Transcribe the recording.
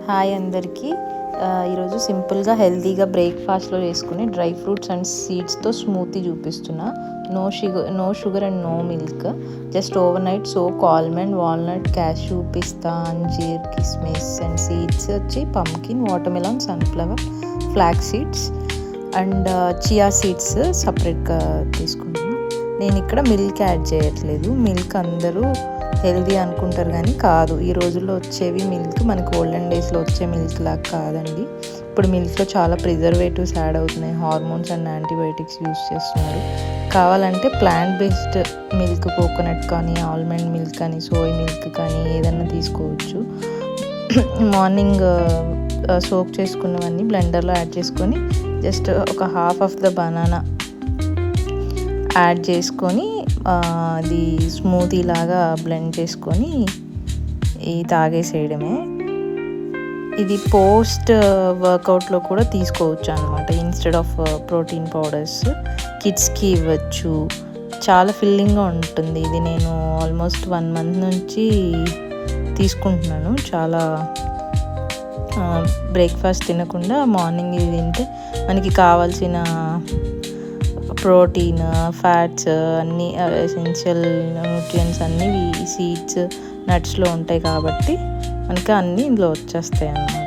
Hi అందరికీ. ఈరోజు సింపుల్గా హెల్తీగా బ్రేక్ఫాస్ట్లో చేసుకుని డ్రై ఫ్రూట్స్ అండ్ సీడ్స్తో స్మూతీ చూపిస్తున్నా. No sugar and no milk. Just overnight soak almond, walnut, cashew, పిస్తా, అంజీర్, కిస్మిస్ అండ్ సీడ్స్ వచ్చి pumpkin, watermelon, sunflower, flax seeds and chia seeds సపరేట్గా తీసుకుంటున్నాను. నేను ఇక్కడ మిల్క్ యాడ్ చేయట్లేదు. మిల్క్ అందరూ హెల్దీ అనుకుంటారు కానీ కాదు. ఈ రోజుల్లో వచ్చేవి మిల్క్ మనకు ఓల్డెన్ డేస్లో వచ్చే మిల్క్ లాగా కాదండి. ఇప్పుడు మిల్క్లో చాలా ప్రిజర్వేటివ్స్ యాడ్ అవుతున్నాయి, హార్మోన్స్ అండ్ యాంటీబయోటిక్స్ యూస్ చేస్తున్నారు. కావాలంటే ప్లాంట్ బేస్డ్ మిల్క్, కోకోనట్ కానీ, ఆల్మండ్ మిల్క్ కానీ, సోయ్ మిల్క్ కానీ ఏదన్నా తీసుకోవచ్చు. మార్నింగ్ సోక్ చేసుకున్నవన్నీ బ్లెండర్లో యాడ్ చేసుకొని జస్ట్ ఒక half of the banana add చేసుకొని అది స్మూతీ లాగా బ్లెండ్ చేసుకొని తాగేసేయడమే. ఇది పోస్ట్ వర్కౌట్లో కూడా తీసుకోవచ్చు అనమాట. ఇన్స్టెడ్ ఆఫ్ ప్రోటీన్ పౌడర్స్ కిడ్స్కి ఇవ్వచ్చు. చాలా ఫిల్లింగ్గా ఉంటుంది. ఇది నేను ఆల్మోస్ట్ 1 month నుంచి తీసుకుంటున్నాను. చాలా బ్రేక్ఫాస్ట్ తినకుండా మార్నింగ్ ఇది తింటే మనకి కావాల్సిన ప్రోటీన్, ఫ్యాట్స్ అన్నీ, ఎసెన్షియల్ న్యూట్రియంట్స్ అన్నీ సీడ్స్, నట్స్లో ఉంటాయి కాబట్టి మనకి అన్నీ ఇందులో వచ్చేస్తాయి అన్నమాట.